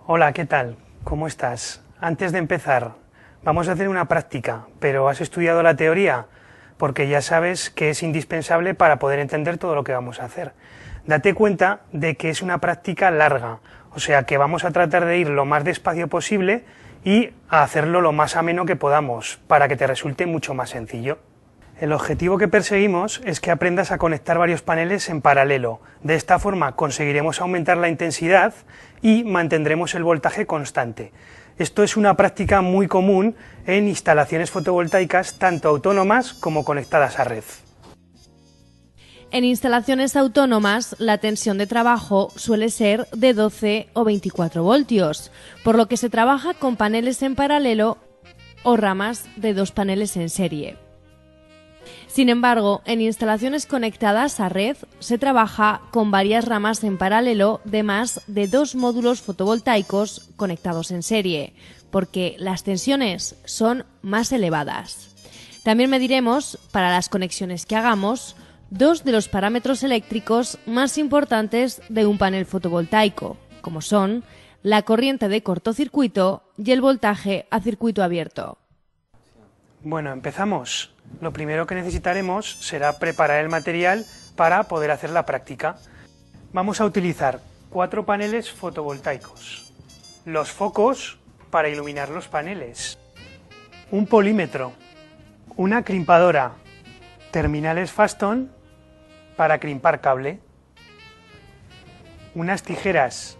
Hola, ¿qué tal? ¿Cómo estás? Antes de empezar, vamos a hacer una práctica, pero ¿has estudiado la teoría? Porque ya sabes que es indispensable para poder entender todo lo que vamos a hacer. Date cuenta de que es una práctica larga, o sea que vamos a tratar de ir lo más despacio posible y a hacerlo lo más ameno que podamos, para que te resulte mucho más sencillo. El objetivo que perseguimos es que aprendas a conectar varios paneles en paralelo. De esta forma conseguiremos aumentar la intensidad y mantendremos el voltaje constante. Esto es una práctica muy común en instalaciones fotovoltaicas tanto autónomas como conectadas a red. En instalaciones autónomas, la tensión de trabajo suele ser de 12 o 24 voltios, por lo que se trabaja con paneles en paralelo o ramas de 2 paneles en serie. Sin embargo, en instalaciones conectadas a red se trabaja con varias ramas en paralelo de más de 2 módulos fotovoltaicos conectados en serie, porque las tensiones son más elevadas. También mediremos, para las conexiones que hagamos, 2 de los parámetros eléctricos más importantes de un panel fotovoltaico, como son la corriente de cortocircuito y el voltaje a circuito abierto. Bueno, empezamos. Lo primero que necesitaremos será preparar el material para poder hacer la práctica. Vamos a utilizar 4 paneles fotovoltaicos, los focos para iluminar los paneles, un polímetro, una crimpadora, terminales Faston para crimpar cable, unas tijeras,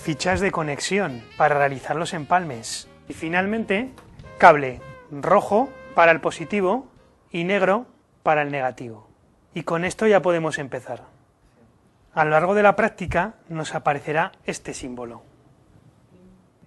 fichas de conexión para realizar los empalmes y finalmente cable rojo para el positivo y negro para el negativo. Y con esto ya podemos empezar. A lo largo de la práctica nos aparecerá este símbolo.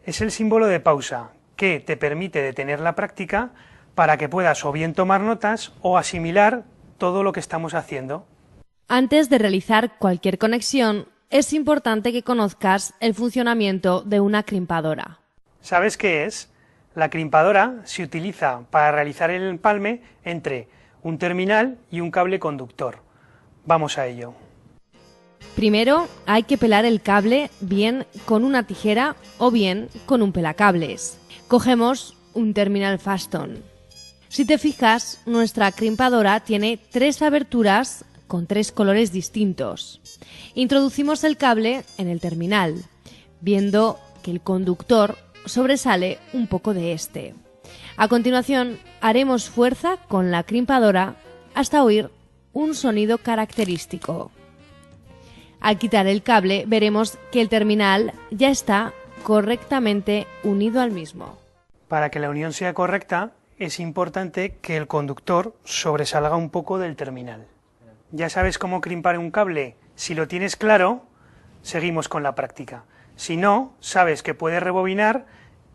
Es el símbolo de pausa que te permite detener la práctica para que puedas o bien tomar notas o asimilar todo lo que estamos haciendo. Antes de realizar cualquier conexión, es importante que conozcas el funcionamiento de una crimpadora. ¿Sabes qué es? La crimpadora se utiliza para realizar el empalme entre un terminal y un cable conductor. Vamos a ello. Primero hay que pelar el cable bien con una tijera o bien con un pelacables. Cogemos un terminal Faston. Si te fijas, nuestra crimpadora tiene 3 aberturas con 3 colores distintos. Introducimos el cable en el terminal, viendo que el conductor sobresale un poco de este. A continuación, haremos fuerza con la crimpadora hasta oír un sonido característico. Al quitar el cable, veremos que el terminal ya está correctamente unido al mismo. Para que la unión sea correcta, es importante que el conductor sobresalga un poco del terminal. ¿Ya sabes cómo crimpar un cable? Si lo tienes claro, seguimos con la práctica. Si no, sabes que puedes rebobinar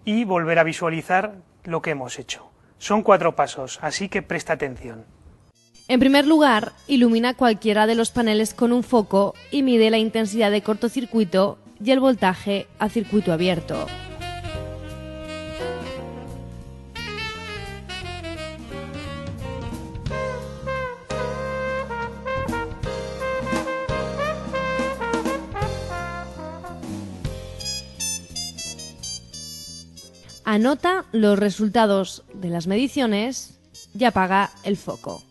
y volver a visualizar lo que hemos hecho. Son 4 pasos, así que presta atención. En primer lugar, ilumina cualquiera de los paneles con un foco y mide la intensidad de cortocircuito y el voltaje a circuito abierto. Anota los resultados de las mediciones y apaga el foco.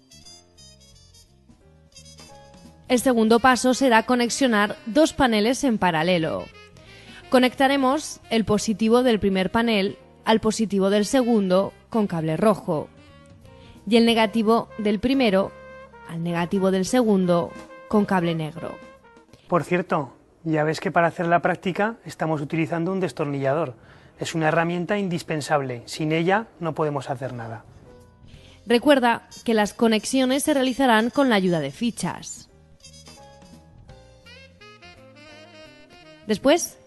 El segundo paso será conexionar 2 paneles en paralelo. Conectaremos el positivo del primer panel al positivo del segundo con cable rojo y el negativo del primero al negativo del segundo con cable negro. Por cierto, ya ves que para hacer la práctica estamos utilizando un destornillador. Es una herramienta indispensable, sin ella no podemos hacer nada. Recuerda que las conexiones se realizarán con la ayuda de fichas. Después,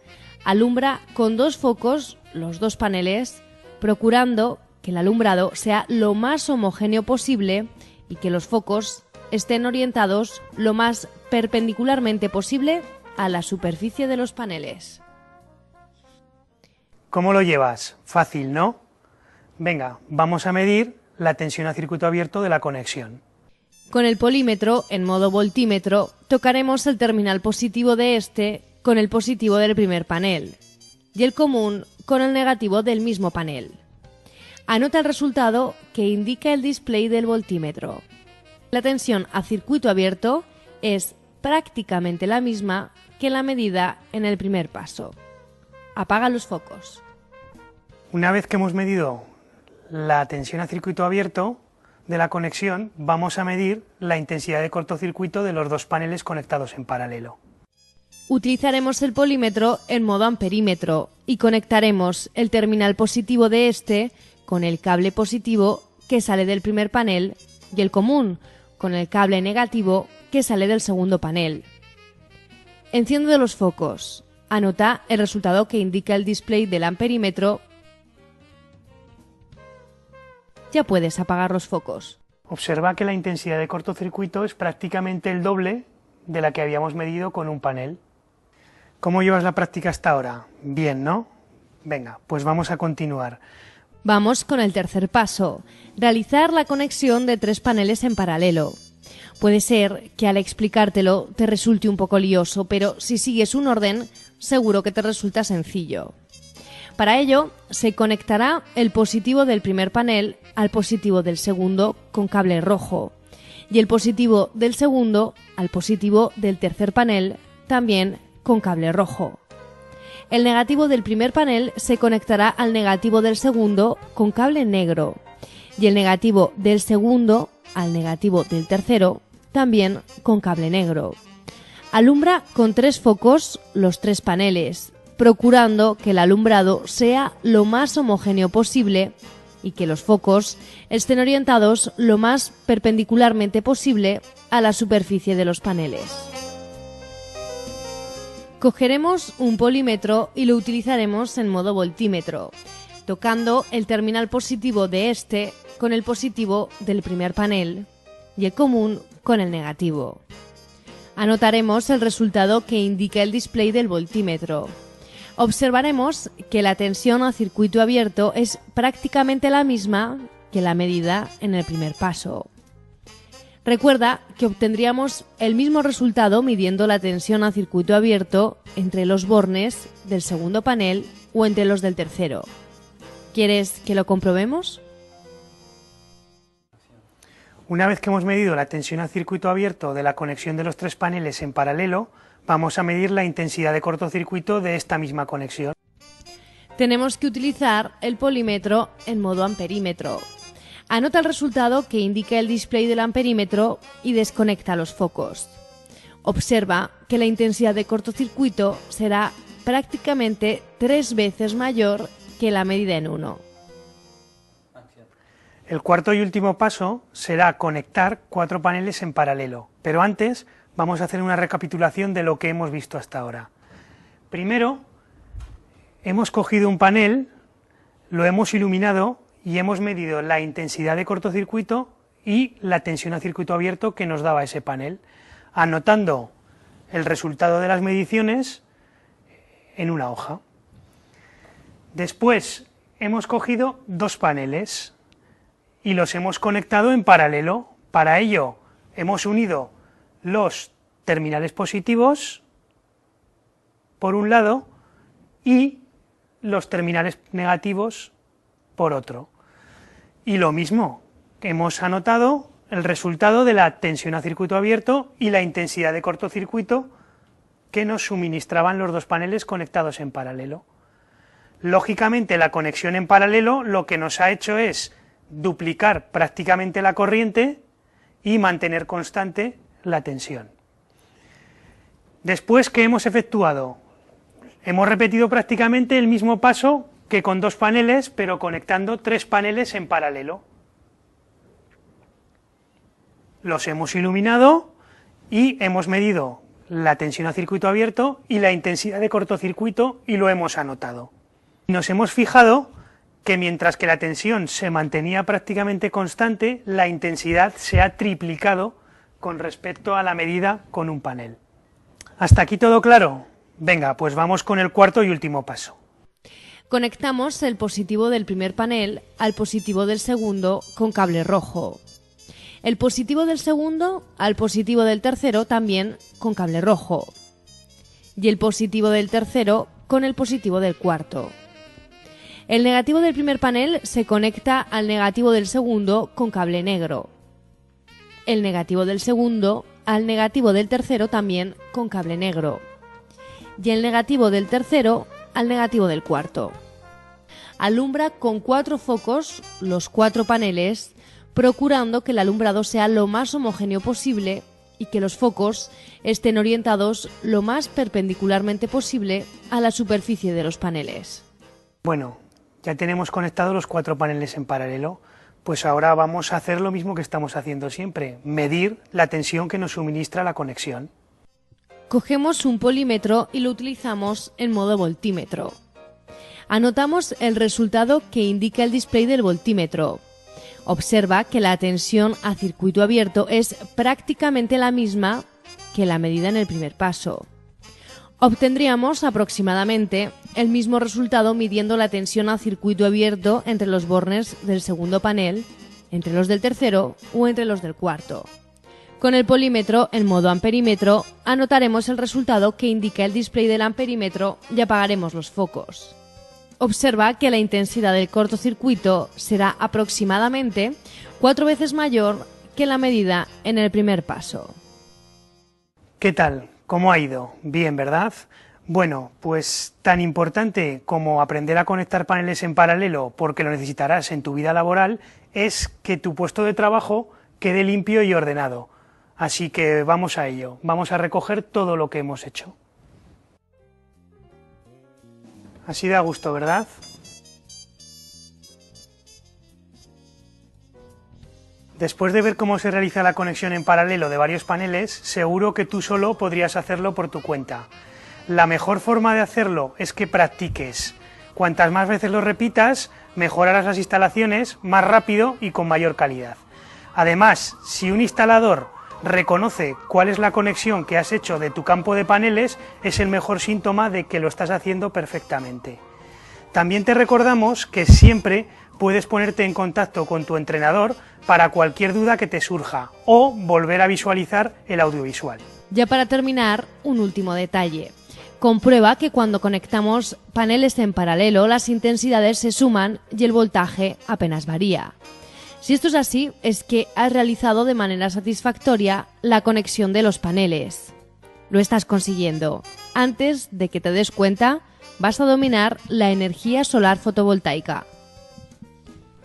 alumbra con 2 focos los 2 paneles, procurando que el alumbrado sea lo más homogéneo posible y que los focos estén orientados lo más perpendicularmente posible a la superficie de los paneles. ¿Cómo lo llevas? Fácil, ¿no? Venga, vamos a medir la tensión a circuito abierto de la conexión. Con el polímetro, en modo voltímetro, tocaremos el terminal positivo de este con el positivo del primer panel. y el común con el negativo del mismo panel. Anota el resultado que indica el display del voltímetro. La tensión a circuito abierto es prácticamente la misma que la medida en el primer paso. Apaga los focos. Una vez que hemos medido la tensión a circuito abierto de la conexión, vamos a medir la intensidad de cortocircuito de los dos paneles conectados en paralelo. Utilizaremos el polímetro en modo amperímetro y conectaremos el terminal positivo de este con el cable positivo que sale del primer panel y el común con el cable negativo que sale del segundo panel. Enciende los focos. Anota el resultado que indica el display del amperímetro. Ya puedes apagar los focos. Observa que la intensidad de cortocircuito es prácticamente el doble de la que habíamos medido con un panel. ¿Cómo llevas la práctica hasta ahora? Bien, ¿no? Venga, pues vamos a continuar. Vamos con el tercer paso, realizar la conexión de 3 paneles en paralelo. Puede ser que al explicártelo te resulte un poco lioso, pero si sigues un orden, seguro que te resulta sencillo. Para ello, se conectará el positivo del primer panel al positivo del segundo con cable rojo y el positivo del segundo al positivo del tercer panel también con cable rojo. El negativo del primer panel se conectará al negativo del segundo con cable negro y el negativo del segundo al negativo del tercero también con cable negro. Alumbra con 3 focos los 3 paneles, procurando que el alumbrado sea lo más homogéneo posible y que los focos estén orientados lo más perpendicularmente posible a la superficie de los paneles. Cogeremos un polímetro y lo utilizaremos en modo voltímetro, tocando el terminal positivo de este con el positivo del primer panel y el común con el negativo. Anotaremos el resultado que indica el display del voltímetro. Observaremos que la tensión a circuito abierto es prácticamente la misma que la medida en el primer paso. Recuerda que obtendríamos el mismo resultado midiendo la tensión a circuito abierto entre los bornes del segundo panel o entre los del tercero. ¿Quieres que lo comprobemos? Una vez que hemos medido la tensión a circuito abierto de la conexión de los 3 paneles en paralelo, vamos a medir la intensidad de cortocircuito de esta misma conexión. Tenemos que utilizar el polímetro en modo amperímetro. Anota el resultado que indica el display del amperímetro y desconecta los focos. Observa que la intensidad de cortocircuito será prácticamente 3 veces mayor que la medida en 1. El cuarto y último paso será conectar 4 paneles en paralelo, pero antes vamos a hacer una recapitulación de lo que hemos visto hasta ahora. Primero, hemos cogido un panel, lo hemos iluminado y hemos medido la intensidad de cortocircuito y la tensión a circuito abierto que nos daba ese panel, anotando el resultado de las mediciones en una hoja. Después hemos cogido 2 paneles y los hemos conectado en paralelo. Para ello hemos unido los terminales positivos por un lado y los terminales negativos por otro. Y lo mismo, hemos anotado el resultado de la tensión a circuito abierto y la intensidad de cortocircuito que nos suministraban los 2 paneles conectados en paralelo. Lógicamente, la conexión en paralelo lo que nos ha hecho es duplicar prácticamente la corriente y mantener constante la tensión. Después, ¿qué hemos efectuado? Hemos repetido prácticamente el mismo paso que con 2 paneles, pero conectando 3 paneles en paralelo. Los hemos iluminado y hemos medido la tensión a circuito abierto y la intensidad de cortocircuito y lo hemos anotado. Nos hemos fijado que mientras que la tensión se mantenía prácticamente constante, la intensidad se ha triplicado con respecto a la medida con un panel. ¿Hasta aquí todo claro? Venga, pues vamos con el cuarto y último paso. Conectamos el positivo del primer panel al positivo del segundo con cable rojo. El positivo del segundo al positivo del tercero también con cable rojo. Y el positivo del tercero con el positivo del cuarto. El negativo del primer panel se conecta al negativo del segundo con cable negro. El negativo del segundo al negativo del tercero también con cable negro. Y el negativo del tercero al negativo del cuarto. Alumbra con 4 focos los 4 paneles, procurando que el alumbrado sea lo más homogéneo posible y que los focos estén orientados lo más perpendicularmente posible a la superficie de los paneles. Bueno, ya tenemos conectados los 4 paneles en paralelo, pues ahora vamos a hacer lo mismo que estamos haciendo siempre, medir la tensión que nos suministra la conexión. Cogemos un polímetro y lo utilizamos en modo voltímetro. Anotamos el resultado que indica el display del voltímetro. Observa que la tensión a circuito abierto es prácticamente la misma que la medida en el primer paso. Obtendríamos aproximadamente el mismo resultado midiendo la tensión a circuito abierto entre los bornes del segundo panel, entre los del tercero o entre los del cuarto. Con el polímetro en modo amperímetro anotaremos el resultado que indica el display del amperímetro y apagaremos los focos. Observa que la intensidad del cortocircuito será aproximadamente 4 veces mayor que la medida en el primer paso. ¿Qué tal? ¿Cómo ha ido? Bien, ¿verdad? Bueno, pues tan importante como aprender a conectar paneles en paralelo, porque lo necesitarás en tu vida laboral, es que tu puesto de trabajo quede limpio y ordenado. Así que vamos a ello, vamos a recoger todo lo que hemos hecho. Así da gusto, ¿verdad? Después de ver cómo se realiza la conexión en paralelo de varios paneles, seguro que tú solo podrías hacerlo por tu cuenta. La mejor forma de hacerlo es que practiques. Cuantas más veces lo repitas, mejorarás las instalaciones más rápido y con mayor calidad. Además, si un instalador reconoce cuál es la conexión que has hecho de tu campo de paneles, es el mejor síntoma de que lo estás haciendo perfectamente. También te recordamos que siempre puedes ponerte en contacto con tu entrenador para cualquier duda que te surja o volver a visualizar el audiovisual. Ya para terminar, un último detalle. Comprueba que cuando conectamos paneles en paralelo, las intensidades se suman y el voltaje apenas varía. Si esto es así, es que has realizado de manera satisfactoria la conexión de los paneles. Lo estás consiguiendo. Antes de que te des cuenta, vas a dominar la energía solar fotovoltaica.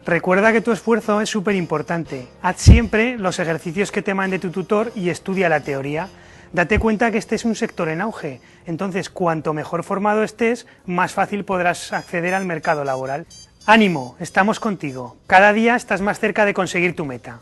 Recuerda que tu esfuerzo es súper importante. Haz siempre los ejercicios que te mande tu tutor y estudia la teoría. Date cuenta que este es un sector en auge, entonces cuanto mejor formado estés, más fácil podrás acceder al mercado laboral. ¡Ánimo! Estamos contigo. Cada día estás más cerca de conseguir tu meta.